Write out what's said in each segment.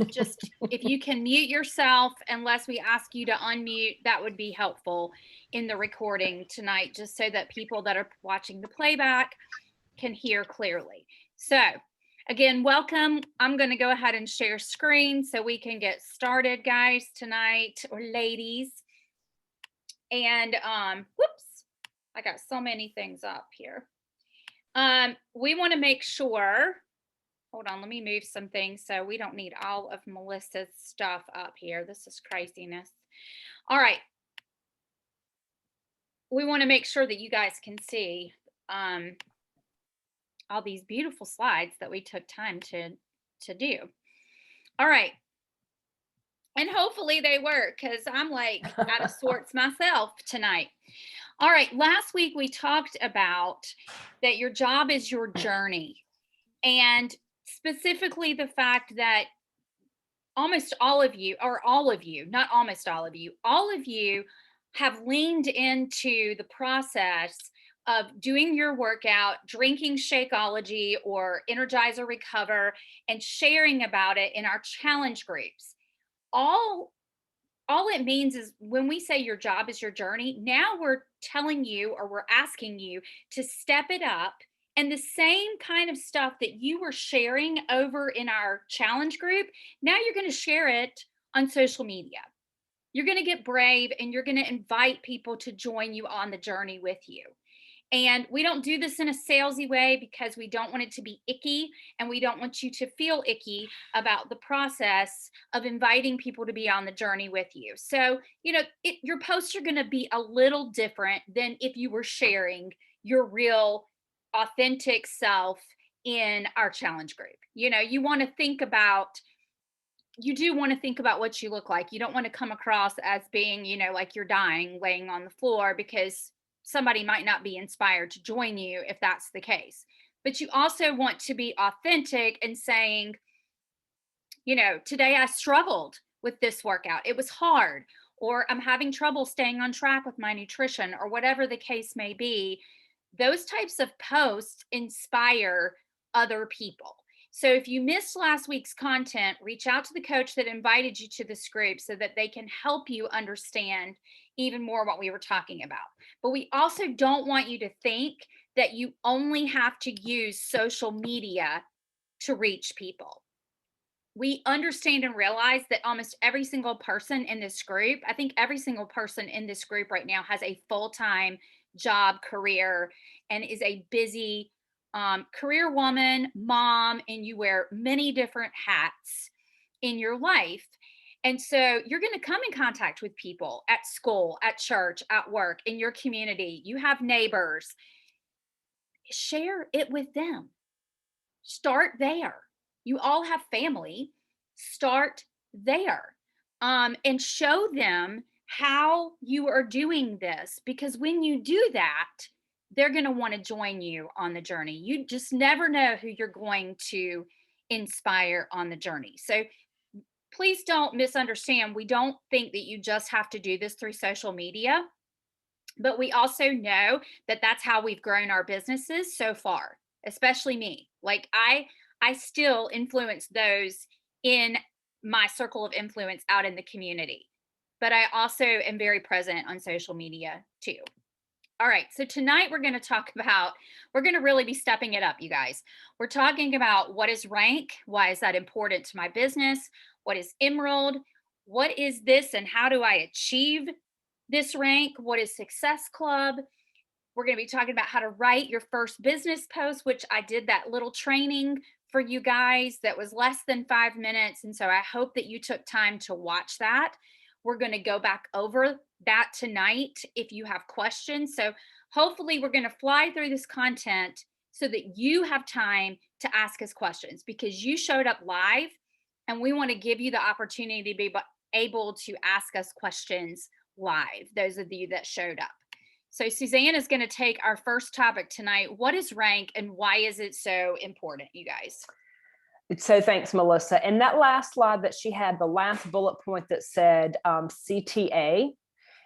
Just if you can mute yourself, unless we ask you to unmute, that would be helpful in the recording tonight, just so that people that are watching the playback can hear clearly. So again, welcome. I'm going to go ahead and share screen so we can get started, guys, tonight, or ladies. And whoops, I got so many things up here. We want to make sure, hold on, let me move some things so we don't need all of Melissa's stuff up here. This is craziness. All right. We want to make sure that you guys can see all these beautiful slides that we took time to do. All right. And hopefully they work, because I'm like out of sorts myself tonight. All right. Last week we talked about that your job is your journey, and specifically the fact that almost all of you, or all of you, not almost all of you have leaned into the process of doing your workout, drinking Shakeology or Energize or Recover, and sharing about it in our challenge groups. All it means is, when we say your job is your journey, now we're telling you, or we're asking you to step it up, and the same kind of stuff that you were sharing over in our challenge group, now you're going to share it on social media. You're going to get brave, and you're going to invite people to join you on the journey with you. And we don't do this in a salesy way, because we don't want it to be icky, and we don't want you to feel icky about the process of inviting people to be on the journey with you. So, your posts are going to be a little different than if you were sharing your real, authentic self in our challenge group. You do want to think about what you look like. You don't want to come across as being, like you're dying, laying on the floor, because somebody might not be inspired to join you if that's the case. But you also want to be authentic and saying, today I struggled with this workout. It was hard, or I'm having trouble staying on track with my nutrition, or whatever the case may be. Those types of posts inspire other people. So if you missed last week's content, reach out to the coach that invited you to this group so that they can help you understand even more what we were talking about. But we also don't want you to think that you only have to use social media to reach people. We understand and realize that almost every single person in this group, I think every single person in this group right now, has a full-time job, career, and is a busy career woman, mom, and you wear many different hats in your life. And so you're going to come in contact with people at school, at church, at work, in your community. You have neighbors. Share it with them. Start there. You all have family. Start there, and show them how you are doing this, because when you do that, they're going to want to join you on the journey. You just never know who you're going to inspire on the journey. So please don't misunderstand. We don't think that you just have to do this through social media, but we also know that that's how we've grown our businesses so far, especially me. Like I still influence those in my circle of influence out in the community, but I also am very present on social media too. All right, so tonight we're going to really be stepping it up, you guys. We're talking about, what is rank? Why is that important to my business? What is Emerald? What is this, and how do I achieve this rank? What is Success Club? We're going to be talking about how to write your first business post, which I did that little training for you guys that was less than 5 minutes. And so I hope that you took time to watch that. We're going to go back over that tonight if you have questions. So hopefully we're going to fly through this content so that you have time to ask us questions, because you showed up live, and we want to give you the opportunity to be able to ask us questions live, those of you that showed up. So Suzanne is going to take our first topic tonight. What is rank, and why is it so important, you guys? So thanks, Melissa. And that last slide that she had, the last bullet point that said CTA,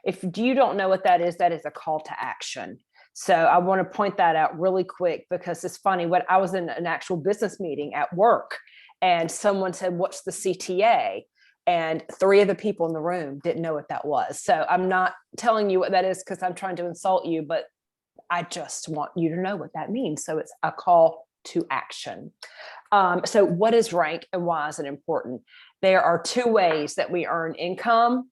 if you don't know what that is a call to action. So I want to point that out really quick, because it's funny. What I was in an actual business meeting at work, and someone said, what's the CTA? And 3 of the people in the room didn't know what that was. So I'm not telling you what that is because I'm trying to insult you, but I just want you to know what that means. So it's a call to action. So what is rank and why is it important? There are 2 ways that we earn income,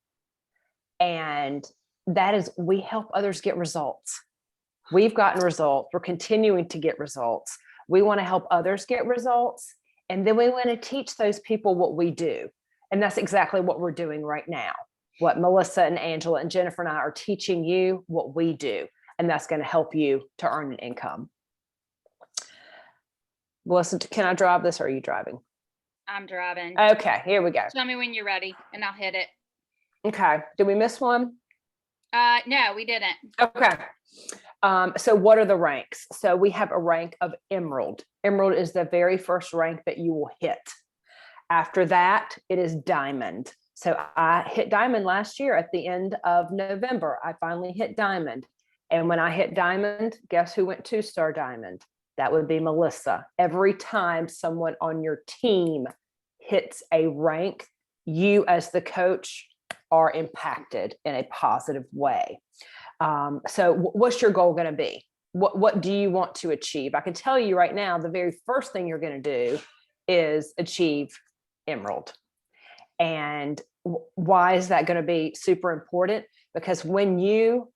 and that is we help others get results. We've gotten results. We're continuing to get results. We want to help others get results. And then we want to teach those people what we do. And that's exactly what we're doing right now. What Melissa and Angela and Jennifer and I are teaching you what we do. And that's going to help you to earn an income. Melissa, can I drive this or are you driving? I'm driving. Okay, here we go. Tell me when you're ready and I'll hit it. Okay. Did we miss one? No, we didn't. Okay. So what are the ranks? So we have a rank of Emerald. Emerald is the very first rank that you will hit. After that, it is Diamond. So I hit Diamond last year at the end of November. I finally hit Diamond. And when I hit Diamond, guess who went 2-star Diamond? That would be Melissa. Every time someone on your team hits a rank, you as the coach are impacted in a positive way. So what's your goal going to be? What do you want to achieve? I can tell you right now, the very first thing you're going to do is achieve Emerald. And why is that going to be super important? Because when you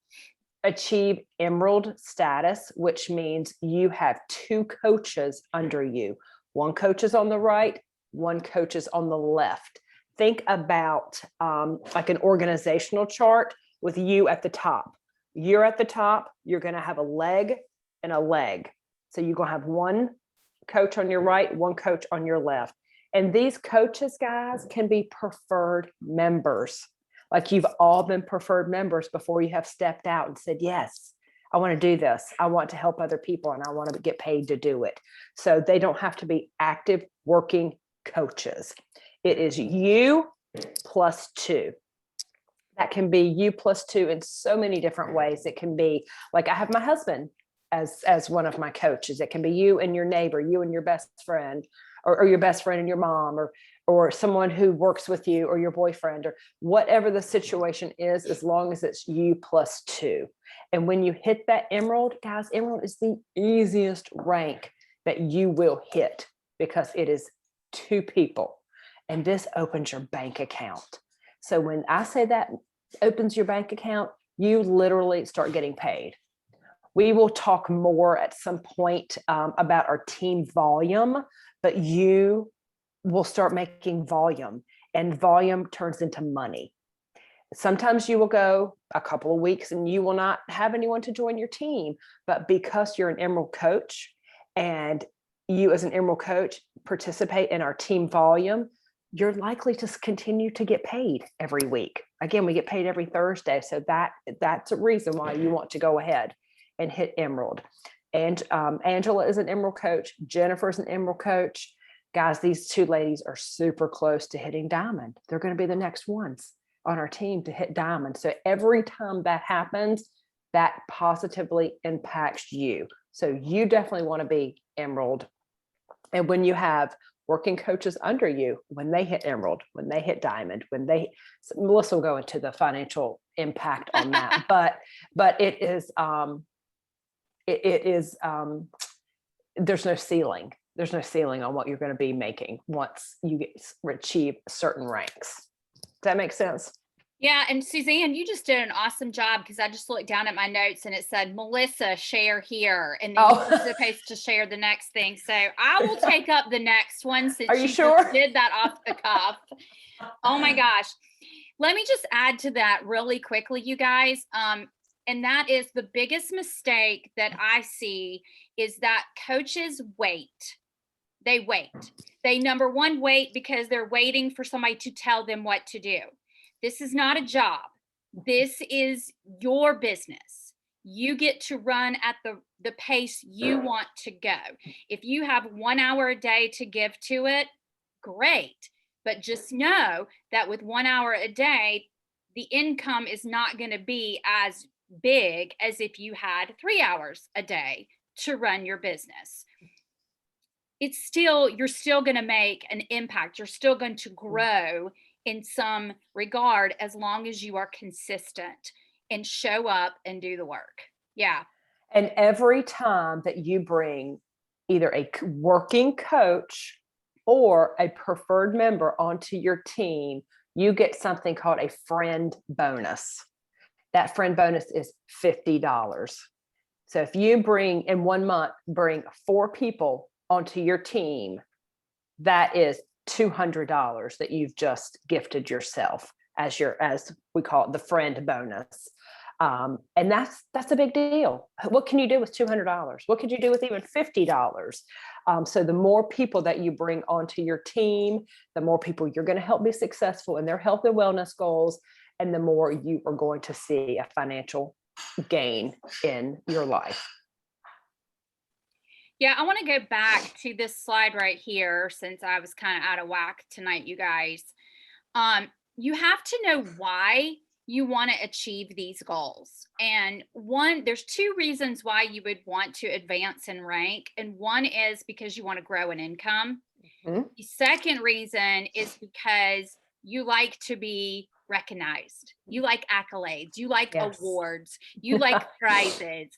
achieve Emerald status, which means you have 2 coaches under you, one coach is on the right, one coach is on the left. Think about like an organizational chart with you at the top. You're at the top, you're going to have a leg and a leg. So you're going to have one coach on your right, one coach on your left. And these coaches, guys, can be preferred members. Like you've all been preferred members before you have stepped out and said, yes, I want to do this. I want to help other people and I want to get paid to do it. So they don't have to be active working coaches. It is you plus 2. That can be you plus 2 in so many different ways. It can be like I have my husband as one of my coaches. It can be you and your neighbor, you and your best friend, or your best friend and your mom, or someone who works with you, or your boyfriend, or whatever the situation is, as long as it's you plus 2. And when you hit that Emerald, guys, Emerald is the easiest rank that you will hit because it is 2 people. And this opens your bank account. So when I say that opens your bank account, you literally start getting paid. We will talk more at some point about our team volume, but you will start making volume, and volume turns into money. Sometimes you will go a couple of weeks and you will not have anyone to join your team, but because you're an Emerald coach and you as an Emerald coach participate in our team volume, you're likely to continue to get paid every week. Again, we get paid every Thursday. So that's a reason why you want to go ahead and hit Emerald. And Angela is an Emerald coach. Jennifer is an Emerald coach. Guys, these 2 ladies are super close to hitting Diamond. They're going to be the next ones on our team to hit Diamond. So every time that happens, that positively impacts you. So you definitely want to be Emerald. And when you have working coaches under you, when they hit Emerald, when they hit Diamond, Melissa will go into the financial impact on that, but it is, there's no ceiling. There's no ceiling on what you're going to be making once you achieve certain ranks. Does that make sense? Yeah. And Suzanne, you just did an awesome job because I just looked down at my notes and it said, Melissa, share here. And then you're supposed to share the next thing. So I will take up the next one since Are you sure? Just did that off the cuff. Oh my gosh. Let me just add to that really quickly, you guys. And that is the biggest mistake that I see is that coaches wait. They wait. They number one, wait because they're waiting for somebody to tell them what to do. This is not a job. This is your business. You get to run at the pace you want to go. If you have 1 hour a day to give to it, great. But just know that with 1 hour a day, the income is not going to be as big as if you had 3 hours a day to run your business. you're still going to make an impact. You're still going to grow in some regard as long as you are consistent and show up and do the work. Yeah. And every time that you bring either a working coach or a preferred member onto your team, you get something called a friend bonus. That friend bonus is $50. So if you bring in 1 month, bring 4 people onto your team, that is $200 that you've just gifted yourself as we call it, the friend bonus. And that's a big deal. What can you do with $200? What could you do with even $50? So the more people that you bring onto your team, the more people you're going to help be successful in their health and wellness goals, and the more you are going to see a financial gain in your life. Yeah, I want to go back to this slide right here since I was kind of out of whack tonight, you guys. You have to know why you want to achieve these goals. And there's 2 reasons why you would want to advance in rank. And one is because you want to grow an income. Mhm. The second reason is because you like to be recognized. You like accolades. You like Yes. awards. You like prizes.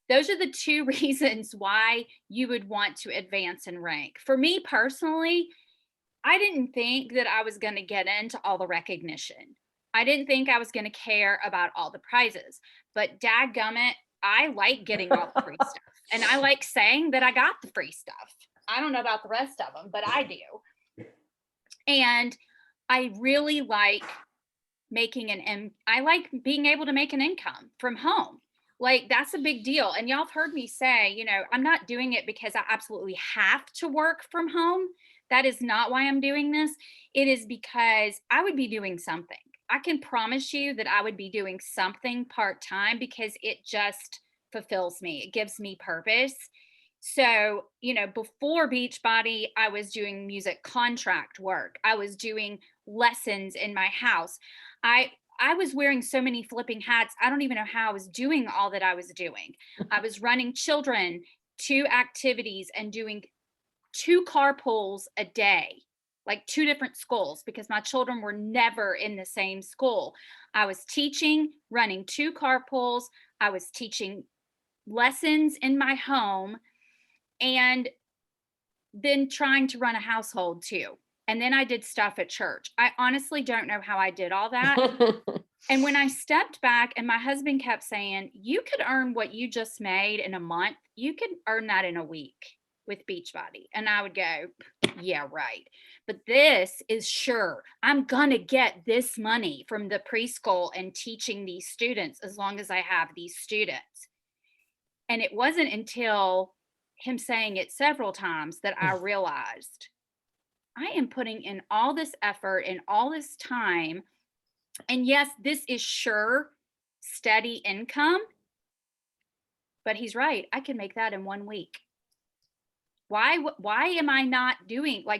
Those are the 2 reasons why you would want to advance in rank. For me personally, I didn't think that I was going to get into all the recognition. I didn't think I was going to care about all the prizes. But dadgummit, I like getting all the free stuff. And I like saying that I got the free stuff. I don't know about the rest of them, but I do. And I really like I like being able to make an income from home. Like, that's a big deal. And y'all have heard me say, I'm not doing it because I absolutely have to work from home. That is not why I'm doing this. It is because I would be doing something. I can promise you that I would be doing something part-time because it just fulfills me. It gives me purpose. So, before Beachbody, I was doing music contract work. I was doing lessons in my house. I was wearing so many flipping hats. I don't even know how I was doing all that I was doing. I was running children to activities and doing 2 carpools a day, like 2 different schools, because my children were never in the same school. I was teaching, running 2 carpools. I was teaching lessons in my home, and then trying to run a household too. And then I did stuff at church. I honestly don't know how I did all that. And when I stepped back, and my husband kept saying, you could earn what you just made in a month. You could earn that in a week with Beachbody. And I would go, yeah, right. But this is sure. I'm going to get this money from the preschool and teaching these students as long as I have these students. And it wasn't until him saying it several times that I realized I am putting in all this effort and all this time. And yes, this is sure steady income, but he's right. I can make that in 1 week. Why am I not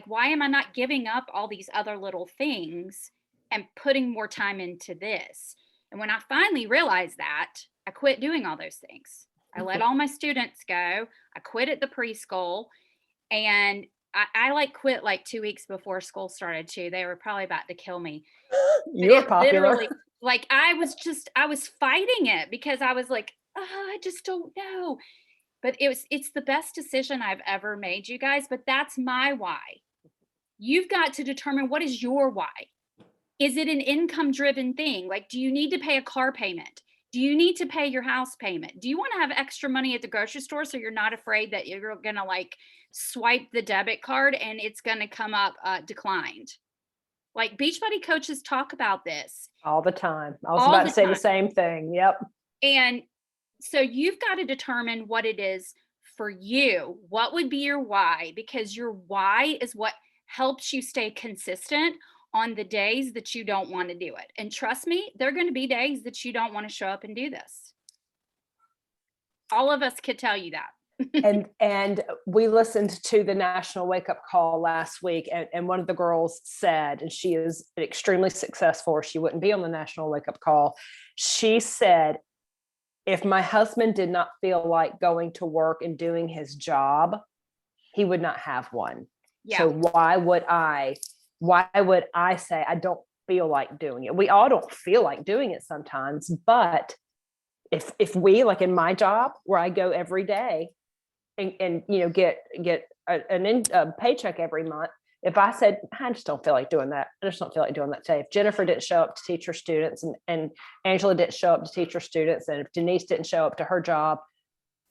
why am I not giving up all these other little things and putting more time into this? And when I finally realized that, I quit doing all those things. I let all my students go. I quit at the preschool, and I quit like 2 weeks before school started too. They were probably about to kill me. You're popular. Like, I was fighting it because I was like, oh, I just don't know. But it's the best decision I've ever made, you guys. But that's my why. You've got to determine, what is your why. Is it an income driven thing? Like, do you need to pay a car payment? Do you need to pay your house payment? Do you want to have extra money at the grocery store so you're not afraid that you're going to swipe the debit card and it's going to come up declined? Like, Beachbody coaches talk about this all the time. I was about to say the same thing. Yep. And so you've got to determine what it is for you. What would be your why? Because your why is what helps you stay consistent on the days that you don't want to do it. And trust me, there are going to be days that you don't want to show up and do this. All of us could tell you that. and we listened to the National Wake Up Call last week, and one of the girls said, and she is extremely successful, or she wouldn't be on the National Wake Up Call. She said, if my husband did not feel like going to work and doing his job, he would not have one. Yeah. So why would I say I don't feel like doing it? We all don't feel like doing it sometimes, but if we, like in my job where I go every day and get a paycheck every month, if I said, I just don't feel like doing that, I just don't feel like doing that today. If Jennifer didn't show up to teach her students and Angela didn't show up to teach her students, and if Denise didn't show up to her job,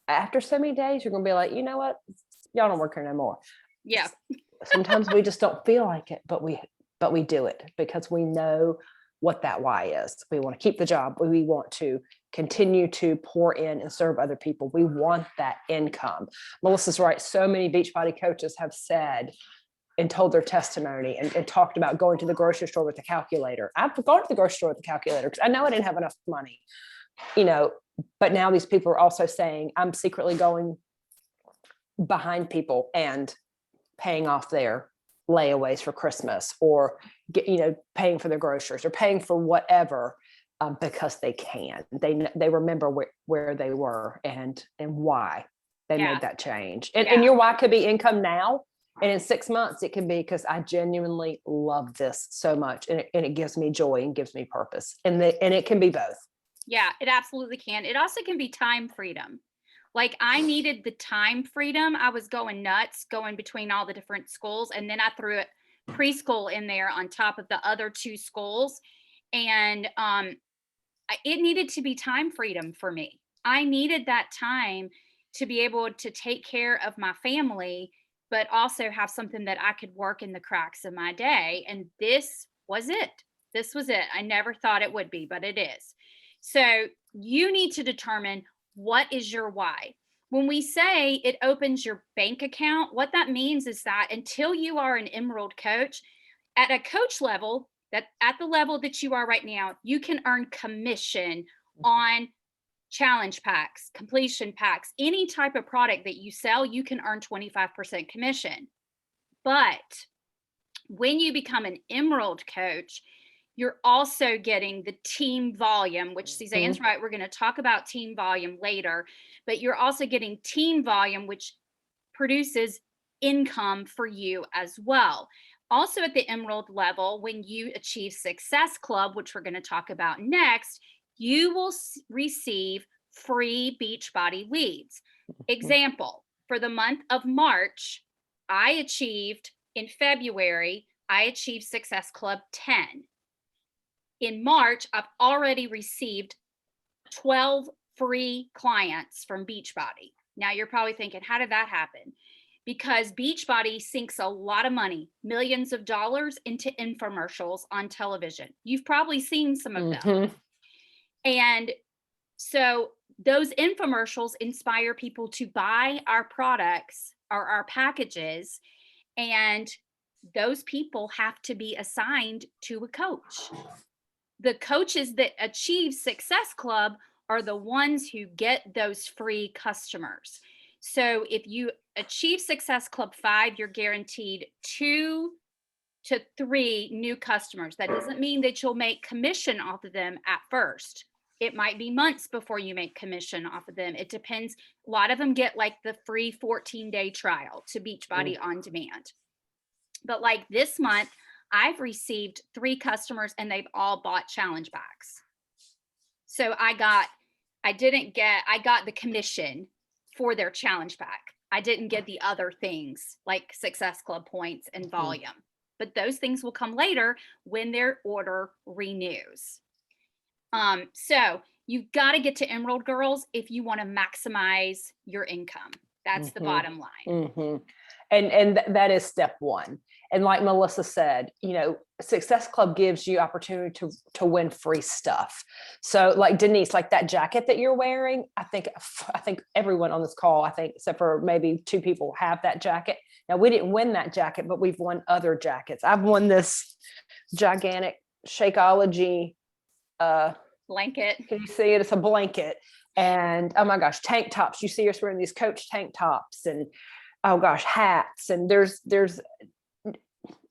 after so many days, you're going to be like, you know what? Y'all don't work here no more. Yeah. Sometimes we just don't feel like it, but we do it because we know what that why is. We want to keep the job. We want to continue to pour in and serve other people. We want that income. Melissa's right. So many Beachbody coaches have said and told their testimony and talked about going to the grocery store with the calculator. I've gone to the grocery store with the calculator because I know I didn't have enough money, but now these people are also saying, I'm secretly going behind people and paying off their layaways for Christmas, or paying for their groceries or paying for whatever, because they can. They remember where they were and why they made that change. And your why could be income now, and in 6 months it could be because I genuinely love this so much, and it gives me joy and gives me purpose. And it can be both. Yeah, it absolutely can. It also can be time freedom. Like, I needed the time freedom. I was going nuts, going between all the different schools. And then I threw it preschool in there on top of the other 2 schools. And it needed to be time freedom for me. I needed that time to be able to take care of my family, but also have something that I could work in the cracks of my day. And this was it. This was it. I never thought it would be, but it is. So you need to determine, what is your why? When we say it opens your bank account, what that means is that until you are an Emerald coach, at a coach level, that at the level that you are right now, you can earn commission on challenge packs, completion packs, any type of product that you sell, you can earn 25% commission. But when you become an Emerald coach, you're also getting the team volume, which Suzanne's right. We're going to talk about team volume later, but you're also getting team volume, which produces income for you as well. Also at the Emerald level, when you achieve Success Club, which we're going to talk about next, you will receive free Beachbody leads. Example, for the month of March, in February, I achieved Success Club 10. In March, I've already received 12 free clients from Beachbody. Now you're probably thinking, how did that happen? Because Beachbody sinks a lot of money, millions of dollars, into infomercials on television. You've probably seen some of them. And so those infomercials inspire people to buy our products or our packages, and those people have to be assigned to a coach. The coaches that achieve Success Club are the ones who get those free customers. So if you achieve Success Club 5, you're guaranteed 2 to 3 new customers. That doesn't mean that you'll make commission off of them at first. It might be months before you make commission off of them. It depends. A lot of them get like the free 14-day trial to Beachbody on demand. But like this month, I've received 3 customers and they've all bought challenge packs. So I got the commission for their challenge pack. I didn't get the other things like Success Club points and volume, but those things will come later when their order renews. So you've got to get to Emerald, girls, if you want to maximize your income. That's the bottom line. And that is step 1. And like Melissa said, Success Club gives you opportunity to win free stuff. So like Denise, like that jacket that you're wearing, I think everyone on this call, except for maybe 2 people, have that jacket. Now we didn't win that jacket, but we've won other jackets. I've won this gigantic Shakeology blanket. Can you see it? It's a blanket. And oh my gosh, tank tops. You see us wearing these Coach tank tops, and oh gosh, hats. And there's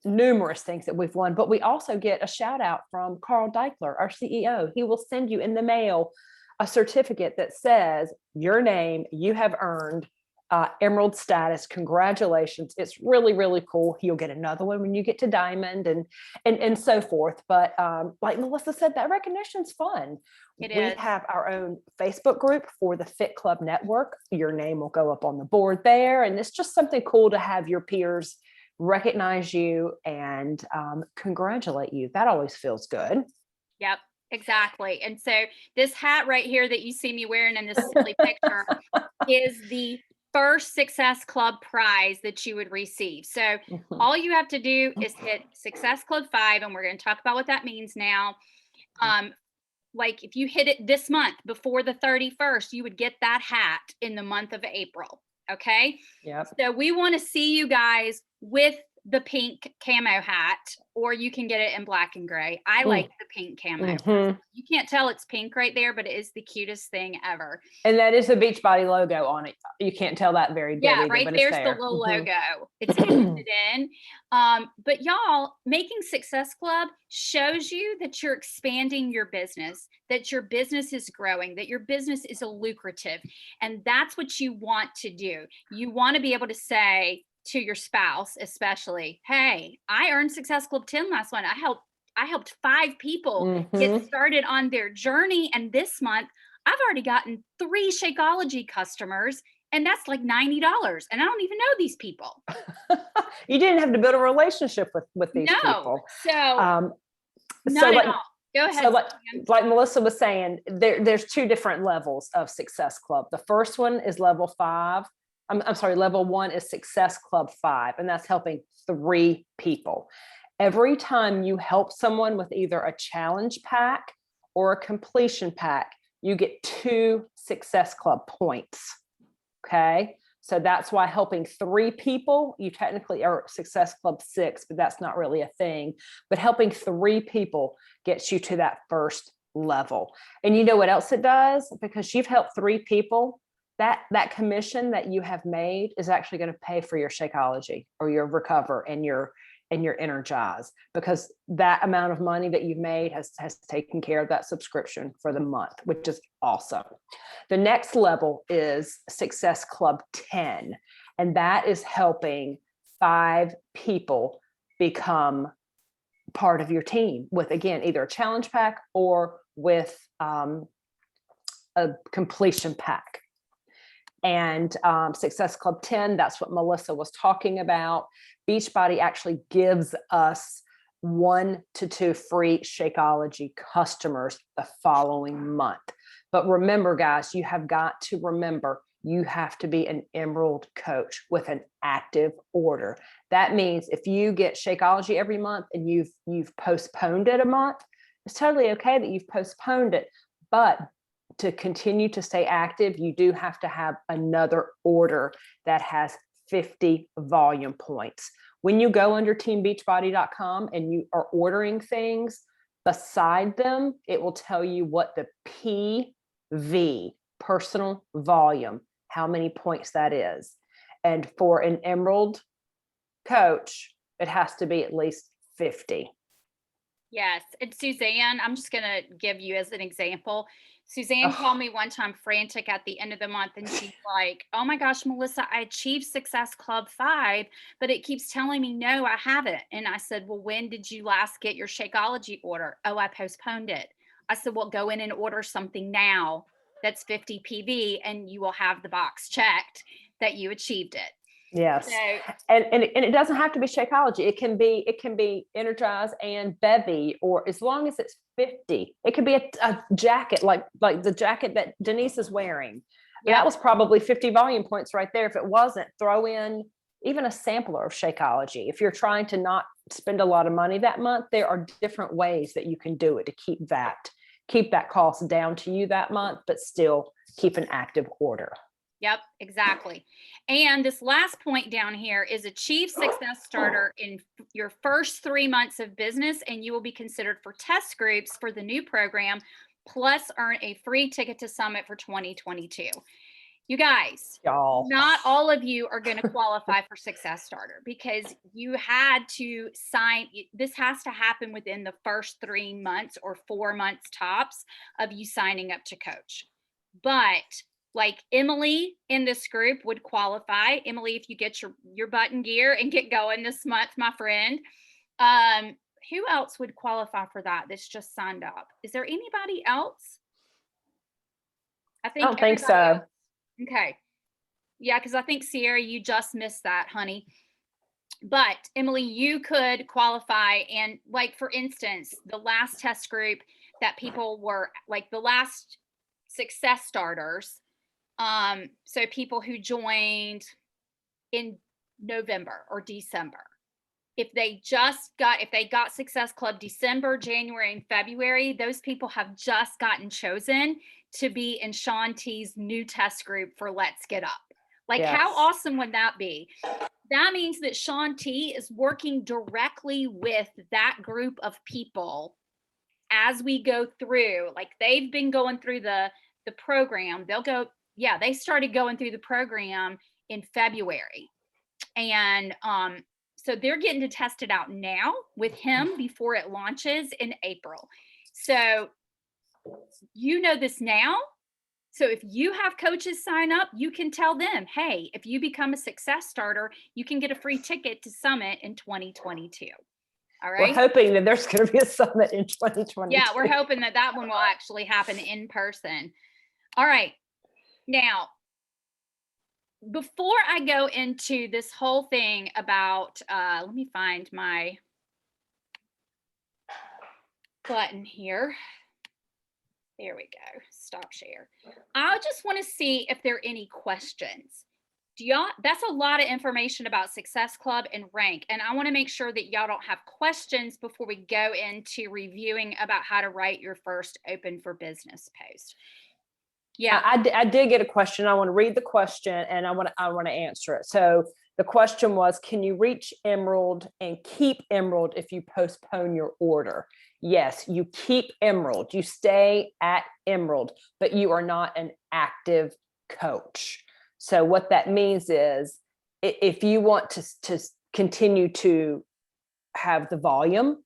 numerous things that we've won, but we also get a shout out from Carl Deichler, our CEO. He will send you in the mail a certificate that says your name, you have earned emerald status. Congratulations. It's really, really cool. You'll get another one when you get to diamond and so forth. But like Melissa said, that recognition's fun. It We is. have our own Facebook group for the Fit Club Network. Your name will go up on the board there. And it's just something cool to have your peers recognize you and congratulate you. That always feels good. Yep, exactly. And so this hat right here that you see me wearing in this silly picture is the first Success Club prize that you would receive. So Mhm. all you have to do is hit Success Club 5, and we're going to talk about what that means now. Like if you hit it this month before the 31st, you would get that hat in the month of April. Okay. Yep. So we want to see you guys with the pink camo hat, or you can get it in black and gray. I like the pink camo. Mhm. You can't tell it's pink right there, but it is the cutest thing ever. And that is the Beachbody logo on it. You can't tell that very good Yeah, either, right but it's there's the there. little Mhm. logo. It's pasted in. But y'all, making Success Club shows you that you're expanding your business, that your business is growing, that your business is a lucrative. And that's what you want to do. You want to be able to say to your spouse, especially, hey, I earned Success Club 10 last month. I helped 5 people get Mhm. started on their journey. And this month, I've already gotten 3 Shakeology customers, and that's like $90. And I don't even know these people. You didn't have to build a relationship with these No. people. So Um, so not at like all. Go so ahead, like Suzanne. like Melissa was saying, there's 2 different levels of Success Club. The first one is level 5. I'm sorry, level 1 is Success Club 5, and that's helping 3 people. Every time you help someone with either a challenge pack or a completion pack, you get 2 Success Club points. Okay. So that's why helping 3 people, you technically are Success Club 6, but that's not really a thing. But helping 3 people gets you to that first level. And you know what else it does? Because you've helped 3 people, that commission that you have made is actually going to pay for your Shakeology or your Recover and your Energize, because that amount of money that you've made has taken care of that subscription for the month, which is awesome. The next level is Success Club 10, and that is helping 5 people become part of your team with, again, either a challenge pack or with a completion pack. And Success Club 10, that's what Melissa was talking about. Beachbody actually gives us 1 to 2 free Shakeology customers the following month. But remember, guys, you have got to remember, you have to be an Emerald coach with an active order. That means if you get Shakeology every month and you've postponed it a month, it's totally okay that you've postponed it. But to continue to stay active, you do have to have another order that has 50 volume points. When you go under teambeachbody.com and you are ordering things, beside them, it will tell you what the PV, personal volume, how many points that is. And for an Emerald coach, it has to be at least 50. Yes. And Suzanne, I'm just going to give you as an example. Suzanne called me one time frantic at the end of the month, and she's like, oh my gosh, Melissa, I achieved Success Club 5, but it keeps telling me, no, I haven't. And I said, well, when did you last get your Shakeology order? Oh, I postponed it. I said, well, go in and order something now that's 50 PV, and you will have the box checked that you achieved it. Yes. So, And it doesn't have to be Shakeology. It can be Energize and Bevy, or as long as it's 50. It could be a jacket like the jacket that Denise is wearing. yeah. That was probably 50 volume points right there. If it wasn't, throw in even a sampler of Shakeology. If you're trying to not spend a lot of money that month, there are different ways that you can do it to keep that cost down to you that month, but still keep an active order. Yep, exactly. And this last point down here is achieve success starter in your first 3 months of business, and you will be considered for test groups for the new program, plus earn a free ticket to Summit for 2022. You guys, Y'all. not all of you are going to qualify for Success Starter because you had to sign. This has to happen within the first 3 months or 4 months tops of you signing up to coach. But Like Emily in this group would qualify. Emily, if you get your butt in gear and get going this month, my friend. Who else would qualify for that that's just signed up? Is there anybody else? I I think don't think everybody so. else. Okay. Yeah, because I think Sierra, you just missed that, honey. But Emily, you could qualify. And like, for instance, the last test group that people were like the last success starters. So people who joined in November or December, if they got Success Club December, January, and February, those people have just gotten chosen to be in Shaun T's new test group for Let's Get Up. Like, Yes. how awesome would that be? That means that Shaun T is working directly with that group of people as we go through. Like, they've been going through the program. They started going through the program in February. And so they're getting to test it out now with him before it launches in April. So you know this now. So if you have coaches sign up, you can tell them, hey, if you become a success starter, you can get a free ticket to Summit in 2022. All right. We're hoping that there's going to be a summit in 2022. Yeah, we're hoping that one will actually happen in person. All right. Now, before I go into this whole thing about, let me find my button here. There we go. Stop share. I just want to see if there are any questions. That's a lot of information about Success Club and rank. And I want to make sure that y'all don't have questions before we go into reviewing about how to write your first Open for Business post. Yeah. I did get a question. I want to read the question and I want to answer it. So the question was, can you reach Emerald and keep Emerald if you postpone your order? Yes, you keep Emerald. You stay at Emerald, but you are not an active coach. So what that means is if you want to continue to have the volume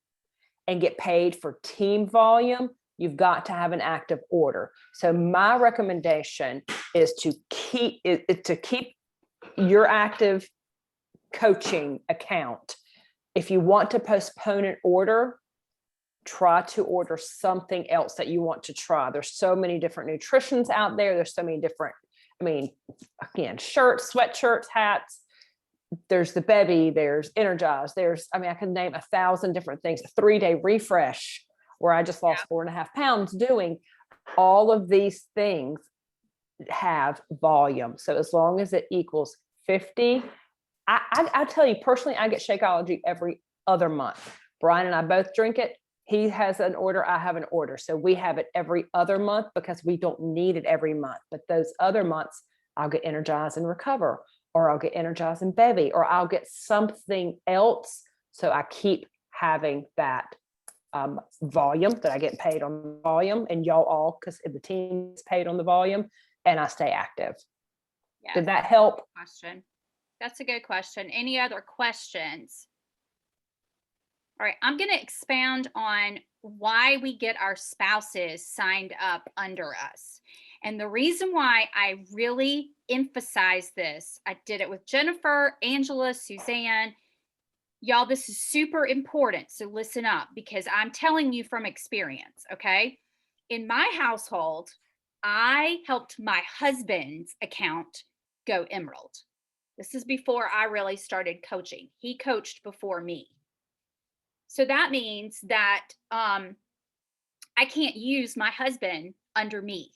and get paid for team volume, you've got to have an active order. So my recommendation is to keep your active coaching account. If you want to postpone an order, try to order something else that you want to try. There's so many different nutritions out there. There's so many different, again, shirts, sweatshirts, hats. There's the Bevy, there's Energize, I can name 1,000 different things. A 3-day refresh where I just lost 4.5 pounds doing. All of these things have volume. So as long as it equals 50, I tell you personally, I get Shakeology every other month. Brian and I both drink it. He has an order, I have an order. So we have it every other month because we don't need it every month. But those other months, I'll get Energize and Recover, or I'll get Energize and Bevy, or I'll get something else. So I keep having that volume, that I get paid on volume, and y'all all, because the team is paid on the volume, and I stay active. Yes. Did that help? Question. That's a good question. Any other questions? All right, I'm going to expound on why we get our spouses signed up under us. And the reason why I really emphasize this, I did it with Jennifer, Angela, Suzanne. Y'all, this is super important. So listen up, because I'm telling you from experience, okay? In my household, I helped my husband's account go Emerald. This is before I really started coaching. He coached before me. So that means that I can't use my husband under me.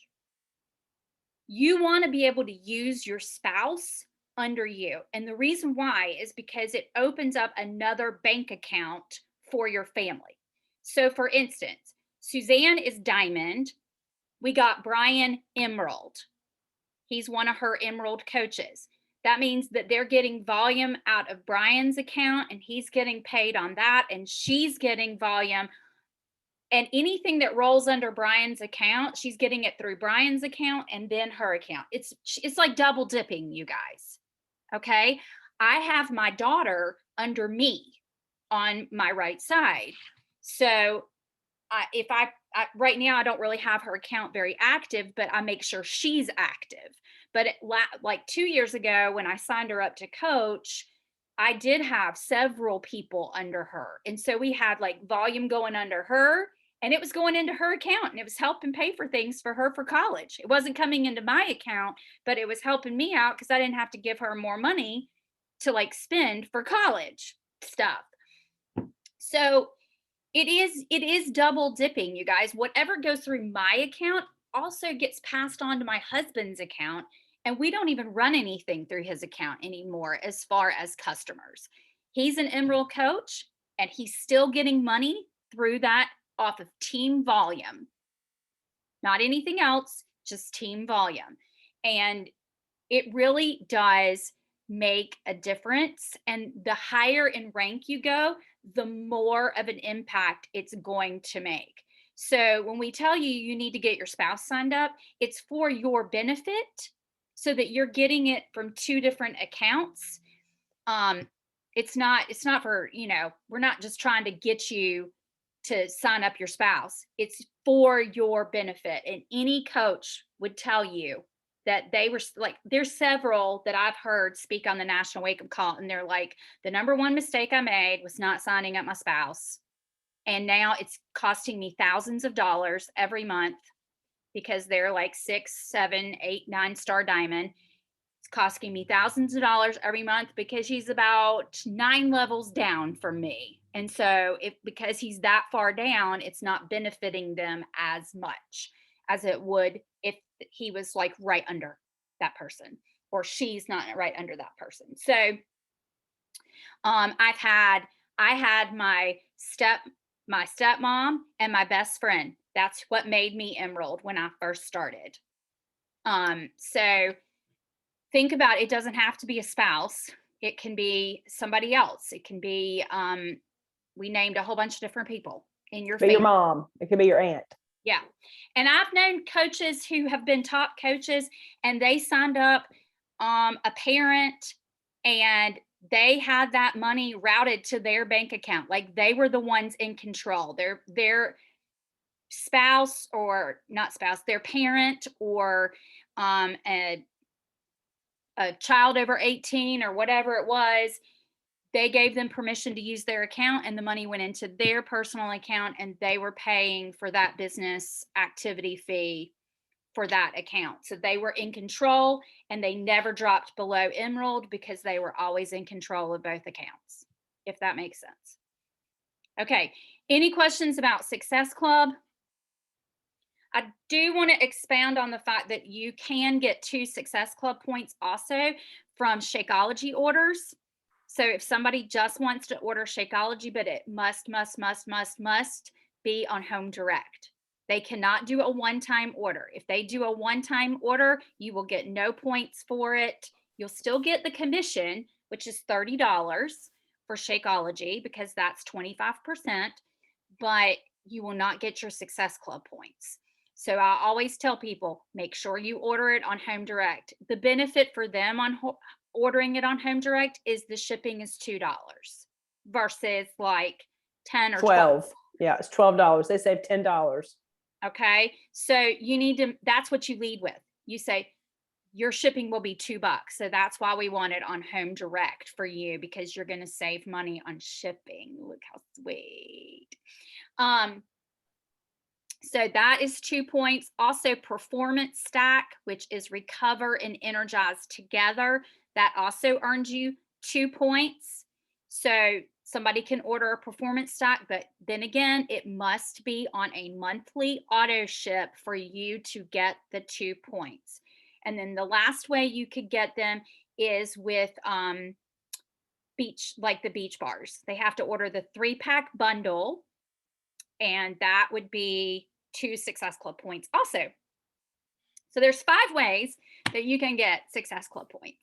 You want to be able to use your spouse under you. And the reason why is because it opens up another bank account for your family. So for instance, Suzanne is Diamond. We got Brian Emerald. He's one of her Emerald coaches. That means that they're getting volume out of Brian's account, and he's getting paid on that, and she's getting volume. And anything that rolls under Brian's account, she's getting it through Brian's account and then her account. It's like double dipping, you guys. Okay. I have my daughter under me on my right side. So right now I don't really have her account very active, but I make sure she's active. But like 2 years ago, when I signed her up to coach, I did have several people under her. And so we had like volume going under her, and it was going into her account, and it was helping pay for things for her for college. It wasn't coming into my account, but it was helping me out because I didn't have to give her more money to like spend for college stuff. So it is double dipping, you guys. Whatever goes through my account also gets passed on to my husband's account, and we don't even run anything through his account anymore as far as customers. He's an Emerald coach, and he's still getting money through that off of team volume. Not anything else, just team volume. And it really does make a difference. And the higher in rank you go, the more of an impact it's going to make. So when we tell you you need to get your spouse signed up, it's for your benefit so that you're getting it from two different accounts. It's not for, we're not just trying to get you to sign up your spouse. It's for your benefit. And any coach would tell you that they were like, there's several that I've heard speak on the National Wake Up Call, and they're like, the number one mistake I made was not signing up my spouse. And now it's costing me thousands of dollars every month because they're like 6, 7, 8, 9-star diamond. It's costing me thousands of dollars every month because he's about 9 levels down from me. And so because he's that far down, it's not benefiting them as much as it would if he was like right under that person, or she's not right under that person. So I had my stepmom and my best friend. That's what made me Emerald when I first started. So think about it. Doesn't have to be a spouse. It can be somebody else. It can be, we named a whole bunch of different people in your family. Your mom. It could be your aunt. Yeah. And I've known coaches who have been top coaches, and they signed up a parent, and they had that money routed to their bank account. Like they were the ones in control. Their spouse, or not spouse, their parent, or a child over 18 or whatever it was, they gave them permission to use their account, and the money went into their personal account, and they were paying for that business activity fee for that account. So they were in control, and they never dropped below Emerald because they were always in control of both accounts, if that makes sense. Okay. Any questions about Success Club? I do want to expound on the fact that you can get 2 Success Club points also from Shakeology orders. So if somebody just wants to order Shakeology, but it must be on Home Direct. They cannot do a one-time order. If they do a one-time order, you will get no points for it. You'll still get the commission, which is $30 for Shakeology, because that's 25%, but you will not get your Success Club points. So I always tell people, make sure you order it on Home Direct. The benefit for them on ordering it on Home Direct is the shipping is $2 versus like 10 or 12. Yeah, it's $12. They save $10. Okay. So you need to, that's what you lead with. You say your shipping will be $2. So that's why we want it on Home Direct for you, because you're going to save money on shipping. Look how sweet. So that is 2 points. Also, Performance Stack, which is Recover and Energize together, that also earns you 2 points. So somebody can order a Performance Stack, but then again, it must be on a monthly auto ship for you to get the 2 points. And then the last way you could get them is with the beach bars. They have to order the 3-pack bundle, and that would be 2 Success Club points also. So there's 5 ways that you can get Success Club points.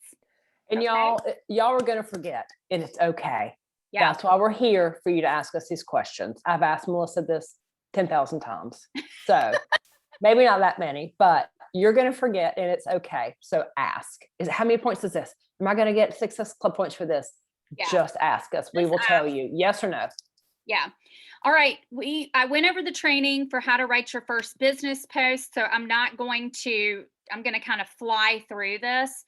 And okay? y'all are going to forget, and it's okay. Yeah. That's why we're here, for you to ask us these questions. I've asked Melissa this 10,000 times. So maybe not that many, but you're going to forget, and it's okay. So ask. How many points is this? Am I going to get Success Club points for this? Yeah. Just ask us. We will tell you yes or no. Yeah. All right, I went over the training for how to write your first business post, so I'm going to kind of fly through this.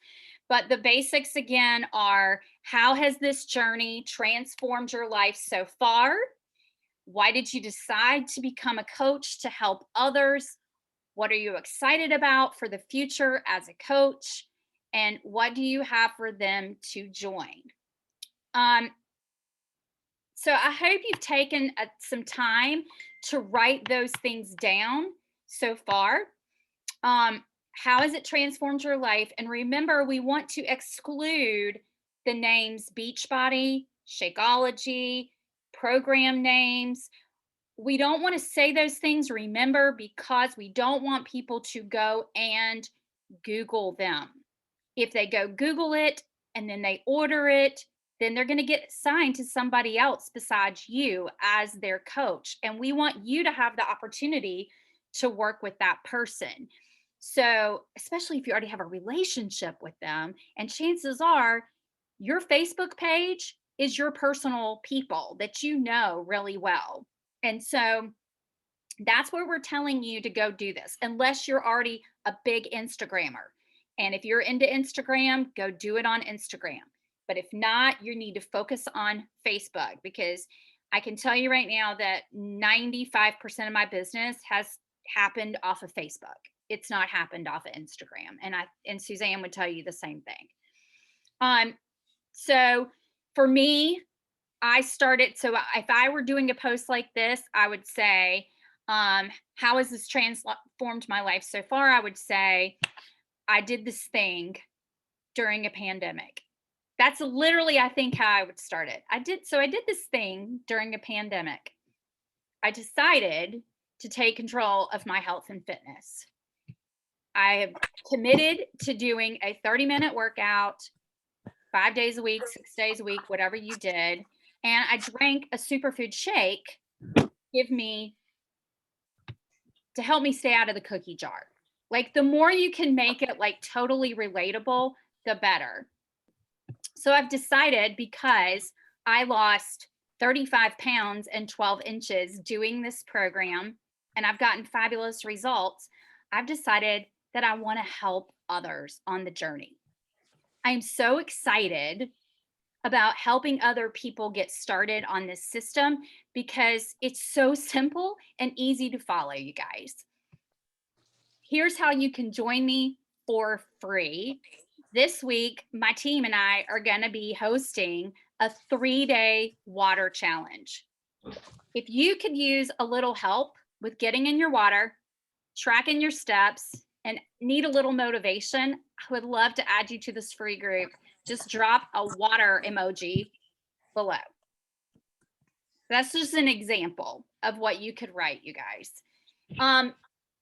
But the basics again are: how has this journey transformed your life so far? Why did you decide to become a coach to help others? What are you excited about for the future as a coach? And what do you have for them to join? Um, so I hope you've taken some time to write those things down so far. How has it transformed your life? And remember, we want to exclude the names Beachbody, Shakeology, program names. We don't want to say those things, remember, because we don't want people to go and Google them. If they go Google it and then they order it, then they're going to get assigned to somebody else besides you as their coach. And we want you to have the opportunity to work with that person. So, especially if you already have a relationship with them, and chances are your Facebook page is your personal people that you know really well. And so that's where we're telling you to go do this, unless you're already a big Instagrammer. And if you're into Instagram, go do it on Instagram. But if not, you need to focus on Facebook, because I can tell you right now that 95% of my business has happened off of Facebook. It's not happened off of Instagram. And Suzanne would tell you the same thing. So for me, I started, so if I were doing a post like this, I would say, how has this transformed my life so far? I would say, I did this thing during a pandemic. That's literally, I think, how I would start it. I did this thing during a pandemic. I decided to take control of my health and fitness. I have committed to doing a 30-minute workout 5 days a week, 6 days a week, whatever you did. And I drank a superfood shake to help me stay out of the cookie jar. Like, the more you can make it like totally relatable, the better. So I've decided, because I lost 35 pounds and 12 inches doing this program, and I've gotten fabulous results, I've decided that I want to help others on the journey. I'm so excited about helping other people get started on this system, because it's so simple and easy to follow, you guys. Here's how you can join me for free. This week, my team and I are going to be hosting a 3-day water challenge. If you could use a little help with getting in your water, tracking your steps, and need a little motivation, I would love to add you to this free group. Just drop a water emoji below. That's just an example of what you could write, you guys.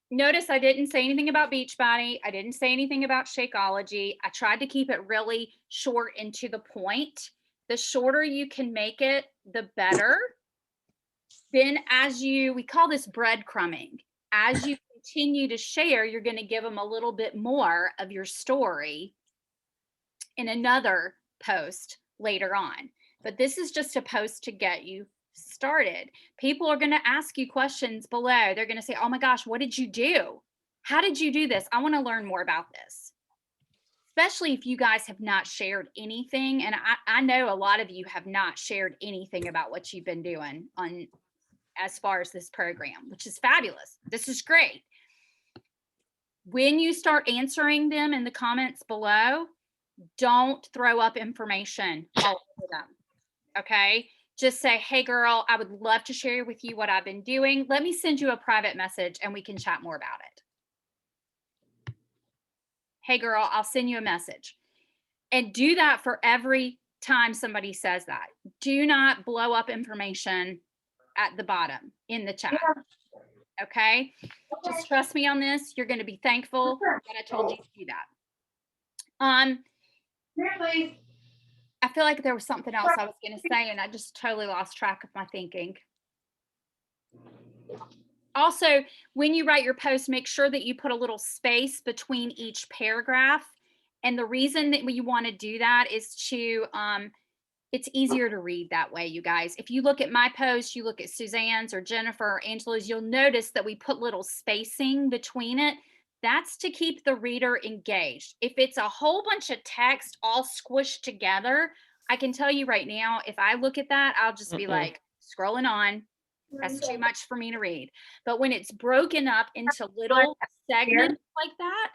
Notice I didn't say anything about Beachbody. I didn't say anything about Shakeology. I tried to keep it really short and to the point. The shorter you can make it, the better. Then we call this breadcrumbing. As you continue to share, you're going to give them a little bit more of your story in another post later on. But this is just a post to get you started. People are going to ask you questions below. They're going to say, oh my gosh, what did you do? How did you do this? I want to learn more about this. Especially if you guys have not shared anything. And I know a lot of you have not shared anything about what you've been doing as far as this program, which is fabulous. This is great. When you start answering them in the comments below, don't throw up information all over them. Okay? Just say, hey girl, I would love to share with you what I've been doing. Let me send you a private message and we can chat more about it. Hey girl, I'll send you a message. And do that for every time somebody says that. Do not blow up information at the bottom in the chat. Yeah. Okay? Just trust me on this. You're going to be thankful that I told you to do that. Really? I feel like there was something else I was going to say, and I just totally lost track of my thinking. Also, when you write your post, make sure that you put a little space between each paragraph. And the reason that you want to do that is It's easier to read that way, you guys. If you look at my post, you look at Suzanne's or Jennifer or Angela's, you'll notice that we put little spacing between it. That's to keep the reader engaged. If it's a whole bunch of text all squished together, I can tell you right now, if I look at that, I'll just be like scrolling on. That's too much for me to read. But when it's broken up into little segments like that,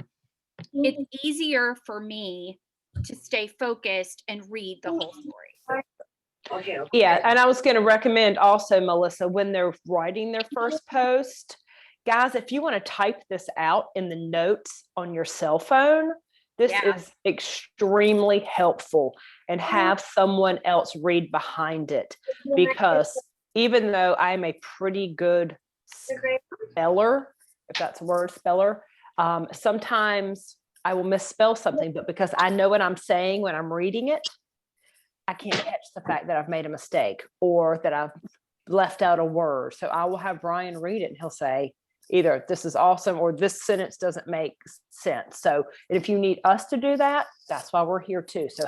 it's easier for me to stay focused and read the whole story. Yeah, and I was going to recommend also, Melissa, when they're writing their first post, guys, if you want to type this out in the notes on your cell phone, this is extremely helpful, and have someone else read behind it, because even though I'm a pretty good speller, if that's a word, speller, sometimes I will misspell something, but because I know what I'm saying when I'm reading it, I can't catch the fact that I've made a mistake or that I've left out a word. So I will have Brian read it and he'll say either this is awesome or this sentence doesn't make sense. So if you need us to do that, that's why we're here too. So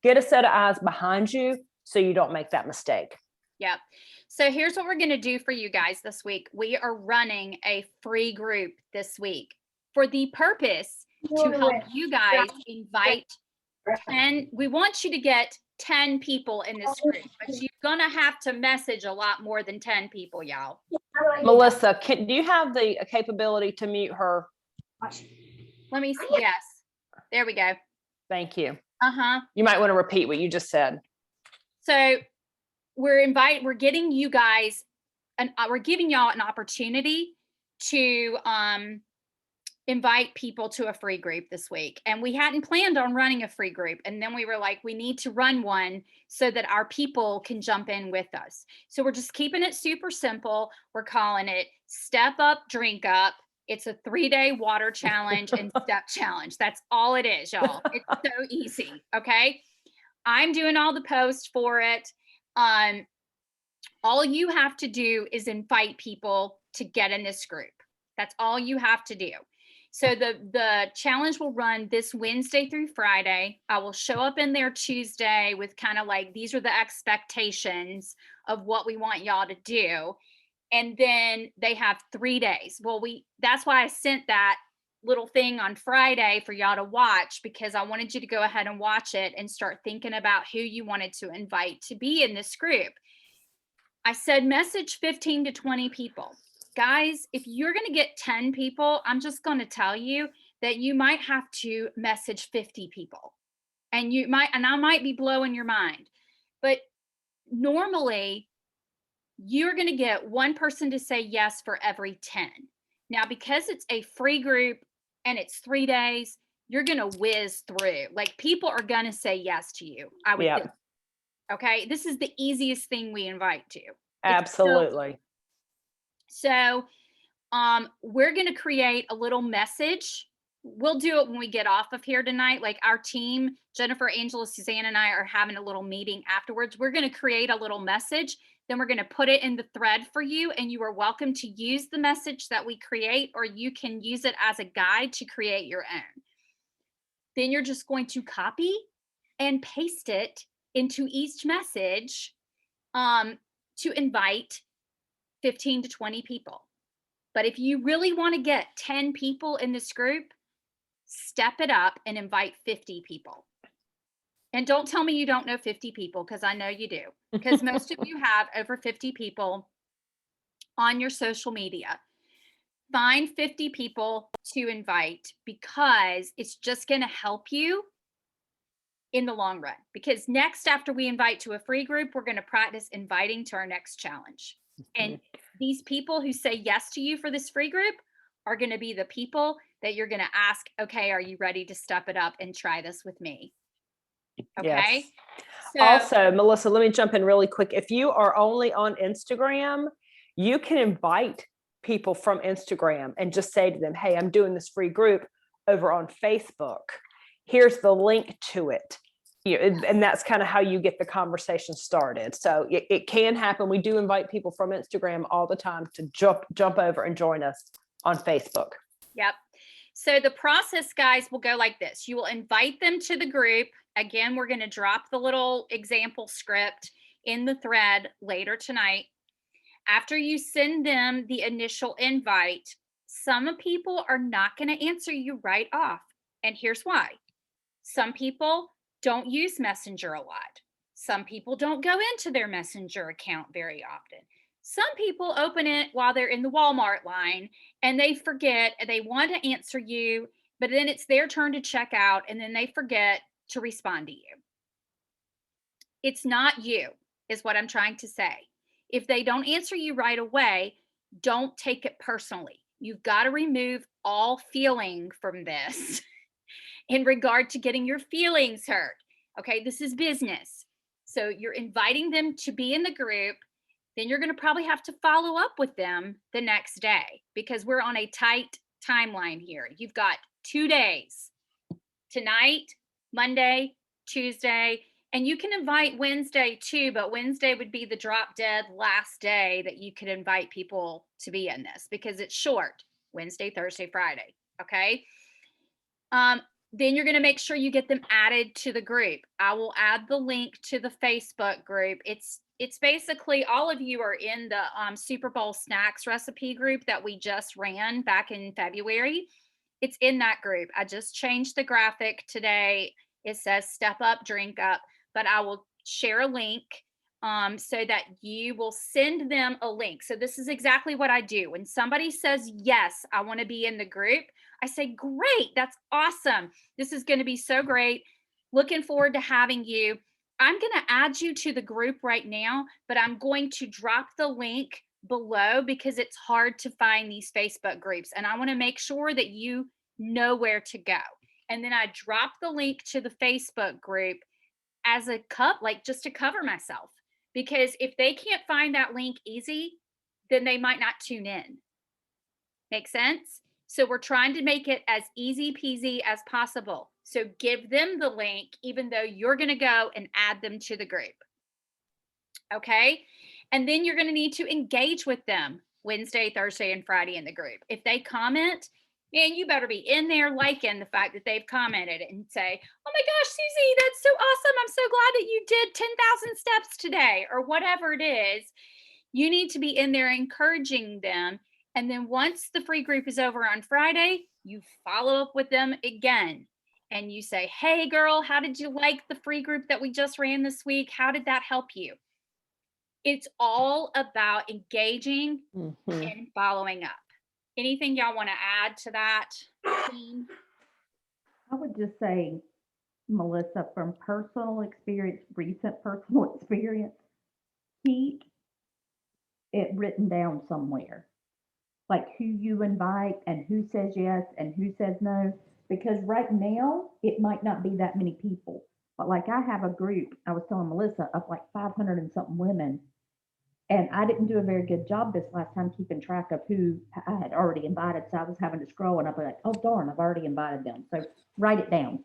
get a set of eyes behind you so you don't make that mistake. Yep. So here's what we're going to do for you guys this week. We are running a free group this week for the purpose to help you guys invite 10. We want you to get 10 people in this group, but you're gonna have to message a lot more than 10 people, y'all. Melissa, do you have the capability to mute her? Let me see. Yes, there we go. Thank you. You might want to repeat what you just said. So we're getting you guys, and we're giving y'all an opportunity to invite people to a free group this week. And we hadn't planned on running a free group. And then we were like, we need to run one so that our people can jump in with us. So we're just keeping it super simple. We're calling it Step Up, Drink Up. It's a 3-day water challenge and step challenge. That's all it is, y'all. It's so easy. Okay. I'm doing all the posts for it. All you have to do is invite people to get in this group. That's all you have to do. So the challenge will run this Wednesday through Friday. I will show up in there Tuesday with kind of like, these are the expectations of what we want y'all to do. And then they have 3 days. Well, that's why I sent that little thing on Friday for y'all to watch, because I wanted you to go ahead and watch it and start thinking about who you wanted to invite to be in this group. I said, message 15 to 20 people. Guys, if you're going to get 10 people, I'm just going to tell you that you might have to message 50 people. And I might be blowing your mind, but normally you're going to get one person to say yes for every 10. Now, because it's a free group and it's 3 days, you're going to whiz through. Like, people are going to say yes to you, I would think. Okay. This is the easiest thing we invite to. Absolutely. So we're going to create a little message. We'll do it when we get off of here tonight. Like, our team, Jennifer, Angela, Suzanne, and I are having a little meeting afterwards. We're going to create a little message. Then we're going to put it in the thread for you. And you are welcome to use the message that we create, or you can use it as a guide to create your own. Then you're just going to copy and paste it into each message to invite 15 to 20 people. But if you really want to get 10 people in this group, step it up and invite 50 people. And don't tell me you don't know 50 people, because I know you do, because most of you have over 50 people on your social media. Find 50 people to invite, because it's just going to help you in the long run. Because next, after we invite to a free group, we're going to practice inviting to our next challenge. And these people who say yes to you for this free group are going to be the people that you're going to ask, okay, are you ready to step it up and try this with me? Okay. Yes. So, also, Melissa, let me jump in really quick. If you are only on Instagram, you can invite people from Instagram and just say to them, hey, I'm doing this free group over on Facebook. Here's the link to it. And that's kind of how you get the conversation started. So it can happen. We do invite people from Instagram all the time to jump over and join us on Facebook. Yep. So the process, guys, will go like this. You will invite them to the group. Again, we're going to drop the little example script in the thread later tonight. After you send them the initial invite, some people are not going to answer you right off. And here's why. Some people don't use Messenger a lot. Some people don't go into their Messenger account very often. Some people open it while they're in the Walmart line and they forget, and they want to answer you, but then it's their turn to check out and then they forget to respond to you. It's not you, is what I'm trying to say. If they don't answer you right away, don't take it personally. You've got to remove all feeling from this in regard to getting your feelings hurt. Okay, this is business. So you're inviting them to be in the group. Then you're going to probably have to follow up with them the next day because we're on a tight timeline here. You've got 2 days, tonight, Monday, Tuesday, and you can invite Wednesday too, but Wednesday would be the drop dead last day that you could invite people to be in this because it's short, Wednesday, Thursday, Friday. Okay. Then you're going to make sure you get them added to the group. I will add the link to the Facebook group. It's basically all of you are in the Super Bowl snacks recipe group that we just ran back in February. It's in that group. I just changed the graphic today. It says step up, drink up, but I will share a link so that you will send them a link. So this is exactly what I do. When somebody says, yes, I want to be in the group, I say, great, that's awesome. This is going to be so great. Looking forward to having you. I'm going to add you to the group right now, but I'm going to drop the link below because it's hard to find these Facebook groups. And I want to make sure that you know where to go. And then I drop the link to the Facebook group as a like just to cover myself. Because if they can't find that link easy, then they might not tune in. Make sense? So we're trying to make it as easy peasy as possible. So give them the link, even though you're going to go and add them to the group. Okay. And then you're going to need to engage with them Wednesday, Thursday, and Friday in the group. If they comment, man, you better be in there liking the fact that they've commented and say, oh my gosh, Susie, that's so awesome. I'm so glad that you did 10,000 steps today or whatever it is. You need to be in there encouraging them. And then once the free group is over on Friday, you follow up with them again. And you say, hey, girl, how did you like the free group that we just ran this week? How did that help you? It's all about engaging and following up. Anything y'all want to add to that, team? I would just say, Melissa, from personal experience, recent personal experience, keep it written down somewhere. Like who you invite and who says yes and who says no. Because right now, it might not be that many people. But like I have a group, I was telling Melissa, of like 500 and something women. And I didn't do a very good job this last time keeping track of who I had already invited. So I was having to scroll and I'd be like, oh, darn, I've already invited them. So write it down.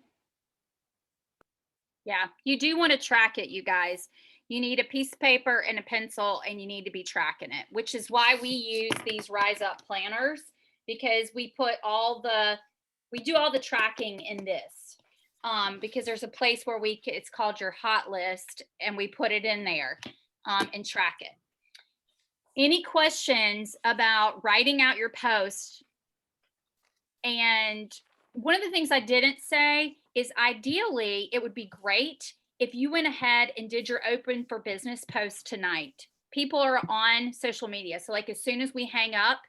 Yeah, you do want to track it, you guys. You need a piece of paper and a pencil, and you need to be tracking it, which is why we use these Rise Up planners, because we do all the tracking in this. Because there's a place where it's called your hot list, and we put it in there and track it. Any questions about writing out your post? And one of the things I didn't say is ideally it would be great if you went ahead and did your open for business post tonight. People are on social media. So like as soon as we hang up,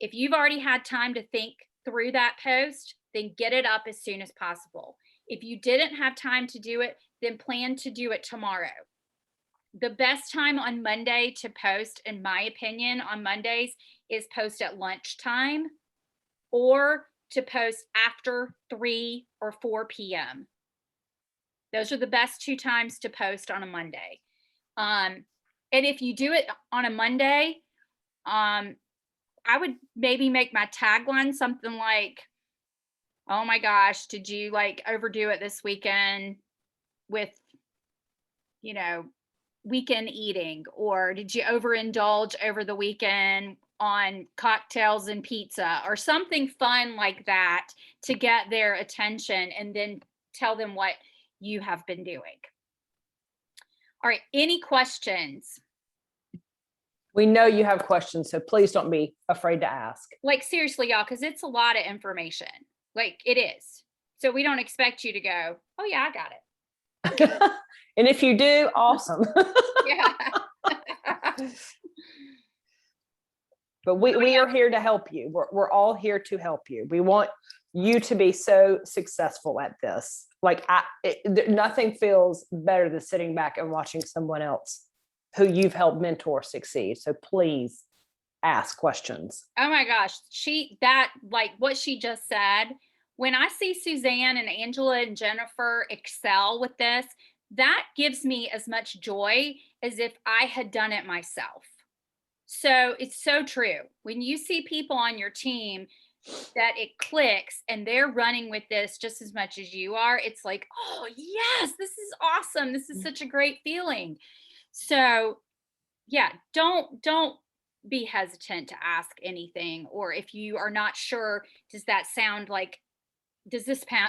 if you've already had time to think through that post, then get it up as soon as possible. If you didn't have time to do it, then plan to do it tomorrow. The best time on Monday to post, in my opinion, on Mondays is post at lunchtime or to post after 3 or 4 p.m. Those are the best 2 times to post on a Monday. And if you do it on a Monday, I would maybe make my tagline something like, oh my gosh, did you like overdo it this weekend with, weekend eating? Or did you overindulge over the weekend on cocktails and pizza or something fun like that to get their attention, and then tell them what you have been doing. All right, any questions? We know you have questions, so please don't be afraid to ask. Like seriously, y'all, because it's a lot of information. Like it is. So we don't expect you to go, oh yeah, I got it. And if you do, awesome. Yeah. But we are here to help you. We're all here to help you. We want you to be so successful at this. Like nothing feels better than sitting back and watching someone else who you've helped mentor succeed. So please ask questions. Oh my gosh. Like what she just said, when I see Suzanne and Angela and Jennifer excel with this, that gives me as much joy as if I had done it myself. So it's so true. When you see people on your team that it clicks and they're running with this just as much as you are, it's like, oh yes, this is awesome. This is such a great feeling. So yeah, don't be hesitant to ask anything. Or if you are not sure, does this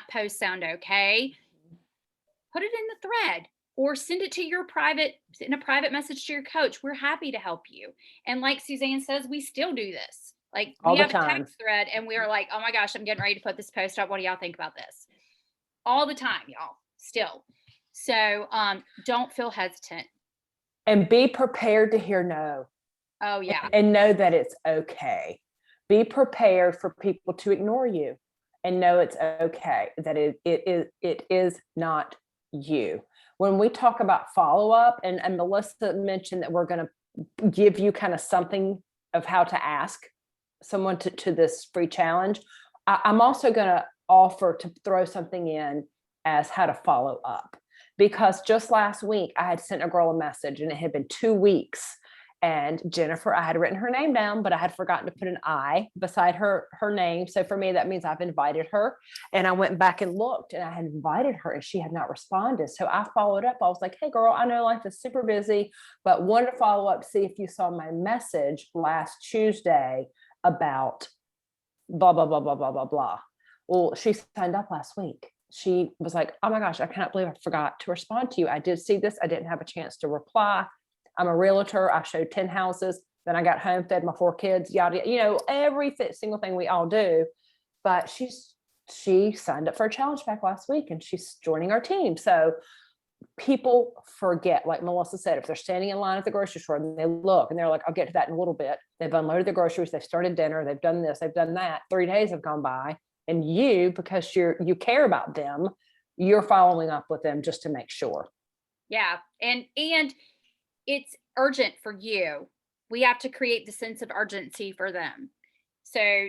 post sound okay? Put it in the thread or send it to in a private message to your coach. We're happy to help you. And like Suzanne says, we still do this. Like we have a text thread and we are like, oh my gosh, I'm getting ready to put this post up. What do y'all think about this? All the time, y'all, still. So don't feel hesitant. And be prepared to hear no. Oh yeah. And know that it's okay. Be prepared for people to ignore you and know it's okay, that it is not you. When we talk about follow-up, and Melissa mentioned that we're going to give you kind of something of how to ask someone to this free challenge, I'm also going to offer to throw something in as how to follow up. Because just last week, I had sent a girl a message and it had been 2 weeks. And Jennifer, I had written her name down, but I had forgotten to put an I beside her name. So for me, that means I've invited her. And I went back and looked and I had invited her and she had not responded. So I followed up. I was like, hey girl, I know life is super busy, but wanted to follow up, see if you saw my message last Tuesday about blah, blah, blah, blah, blah, blah, blah. Well, she signed up last week. She was like, oh my gosh, I cannot believe I forgot to respond to you. I did see this. I didn't have a chance to reply. I'm a realtor. I showed 10 houses. Then I got home, fed my 4 kids, yada, every single thing we all do. But she signed up for a challenge pack last week and she's joining our team. So people forget, like Melissa said, if they're standing in line at the grocery store and they look and they're like, I'll get to that in a little bit. They've unloaded the groceries. They've started dinner. They've done this. They've done that. 3 days have gone by. And you, because you care about them, you're following up with them just to make sure. Yeah. And it's urgent for you. We have to create the sense of urgency for them. So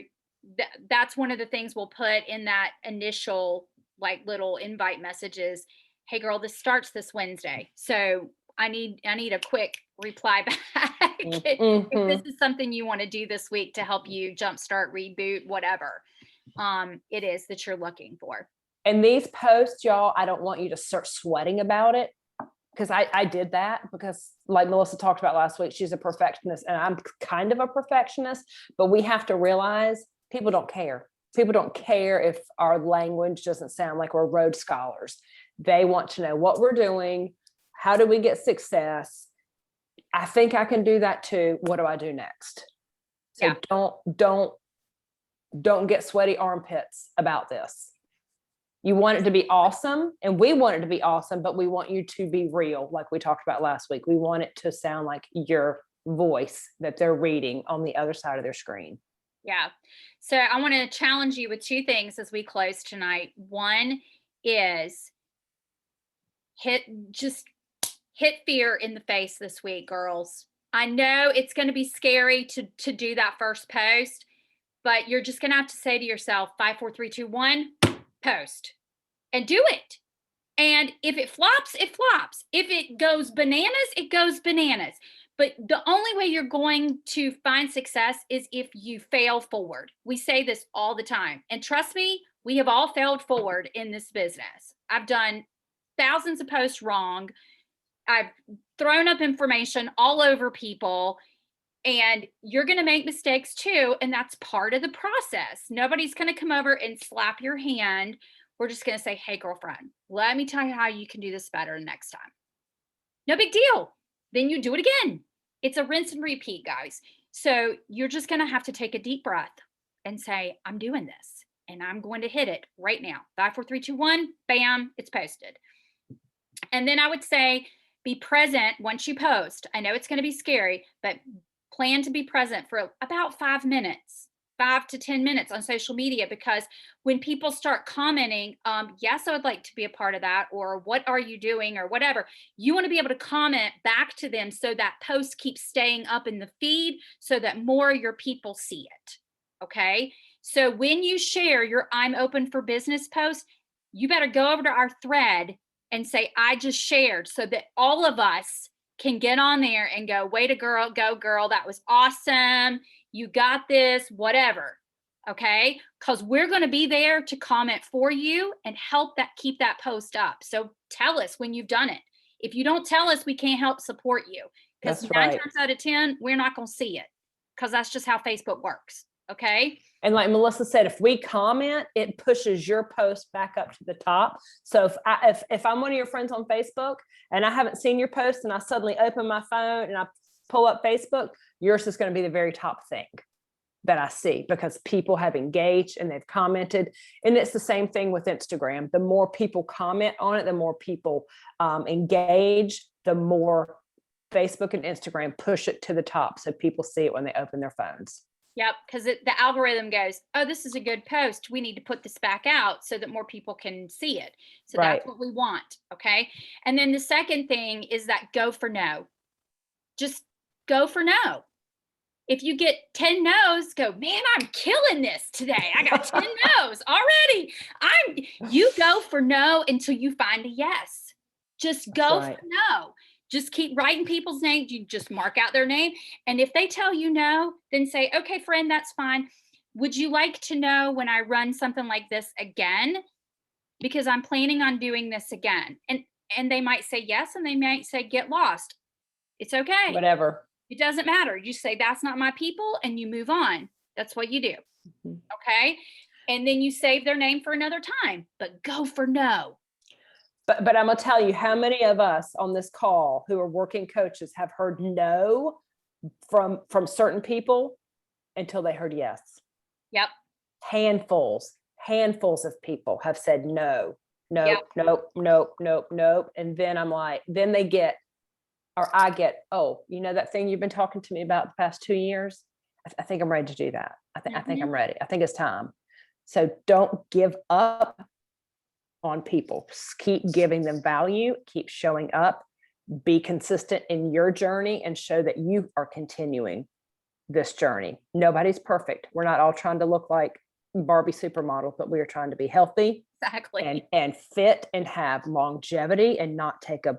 that's one of the things we'll put in that initial like little invite messages. Hey girl, this starts this Wednesday. So I need a quick reply back. If this is something you want to do this week to help you jumpstart, reboot, whatever it is that you're looking for. And these posts, y'all, I don't want you to start sweating about it. Because I did that because like Melissa talked about last week, she's a perfectionist and I'm kind of a perfectionist, but we have to realize people don't care. People don't care if our language doesn't sound like we're Rhodes Scholars. They want to know what we're doing. How do we get success? I think I can do that too. What do I do next? So yeah. Don't get sweaty armpits about this. You want it to be awesome, and we want it to be awesome, but we want you to be real, like we talked about last week. We want it to sound like your voice that they're reading on the other side of their screen. Yeah. So I want to challenge you with 2 things as we close tonight. One is hit fear in the face this week, girls. I know it's going to be scary to do that first post, but you're just going to have to say to yourself, 5, 4, 3, 2, 1, post, and do it. And if it flops, it flops. If it goes bananas, it goes bananas. But the only way you're going to find success is if you fail forward. We say this all the time. And trust me, we have all failed forward in this business. I've done thousands of posts wrong. I've thrown up information all over people. And you're going to make mistakes too. And that's part of the process. Nobody's going to come over and slap your hand. We're just going to say, hey, girlfriend, let me tell you how you can do this better next time. No big deal. Then you do it again. It's a rinse and repeat, guys. So you're just going to have to take a deep breath and say, I'm doing this and I'm going to hit it right now. 5, 4, 3, 2, 1, bam, it's posted. And then I would say, be present once you post. I know it's going to be scary, but plan to be present for about 5 minutes, 5 to 10 minutes on social media, because when people start commenting, yes, I would like to be a part of that, or what are you doing, or whatever, you want to be able to comment back to them so that post keeps staying up in the feed so that more of your people see it. Okay. So when you share your I'm open for business post, you better go over to our thread and say, I just shared, so that all of us can get on there and go, way to girl, go girl, that was awesome. You got this, whatever. Okay. Because we're going to be there to comment for you and help that keep that post up. So tell us when you've done it. If you don't tell us, we can't help support you, because That's 9 right. times out of 10, we're not going to see it, because that's just how Facebook works. Okay. And like Melissa said, if we comment, it pushes your post back up to the top. So if I'm one of your friends on Facebook and I haven't seen your post and I suddenly open my phone and I pull up Facebook, yours is going to be the very top thing that I see, because people have engaged and they've commented. And it's the same thing with Instagram. The more people comment on it, the more people engage, the more Facebook and Instagram push it to the top so people see it when they open their phones. Yep, because the algorithm goes, oh, this is a good post. We need to put this back out so that more people can see it. So Right. that's what we want. Okay. And then the second thing is that go for no. Just go for no. If you get 10 no's, go, man, I'm killing this today. I got 10 no's already. You go for no until you find a yes. Just go right. for no. Just keep writing people's names. You just mark out their name. And if they tell you no, then say, okay, friend, that's fine. Would you like to know when I run something like this again? Because I'm planning on doing this again. And they might say yes, and they might say, get lost. It's okay. Whatever. It doesn't matter. You say, that's not my people, and you move on. That's what you do. Mhm. Okay. And then you save their name for another time, but go for no. But I'm gonna tell you, how many of us on this call who are working coaches have heard no from certain people until they heard yes. Yep. Handfuls of people have said no, Yep. nope. And then I'm like, then they get, or I get, oh, you know, that thing you've been talking to me about the past 2 years? I think I'm ready to do that. I think I'm ready. I think it's time. So don't give up on people. Just keep giving them value, keep showing up, be consistent in your journey, and show that you are continuing this journey. Nobody's perfect. We're not all trying to look like Barbie supermodels, but we are trying to be healthy Exactly. and fit and have longevity, and not take a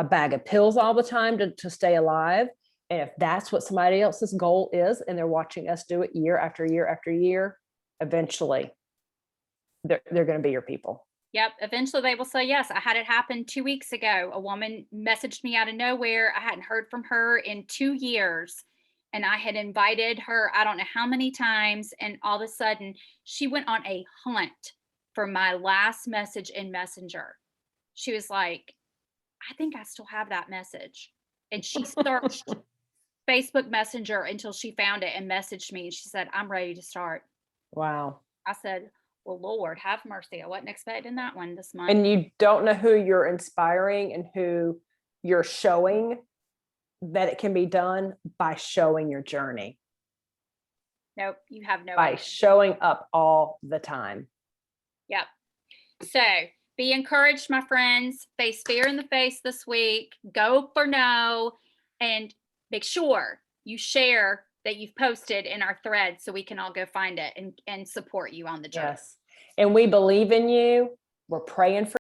bag of pills all the time to stay alive. And if that's what somebody else's goal is, and they're watching us do it year after year after year, eventually they're going to be your people. Yep. Eventually they will say yes. I had it happen 2 weeks ago. A woman messaged me out of nowhere. I hadn't heard from her in 2 years. And I had invited her, I don't know how many times. And all of a sudden she went on a hunt for my last message in Messenger. She was like, I think I still have that message. And she searched Facebook Messenger until she found it and messaged me. And she said, I'm ready to start. Wow. I said, well, Lord, have mercy. I wasn't expecting that one this month. And you don't know who you're inspiring and who you're showing that it can be done by showing your journey. Nope, you have no By idea. showing up all the time. Yep. So be encouraged, my friends. Face fear in the face this week. Go for no. And make sure you share that you've posted in our thread so we can all go find it and support you on the journey. Yes. And we believe in you. We're praying for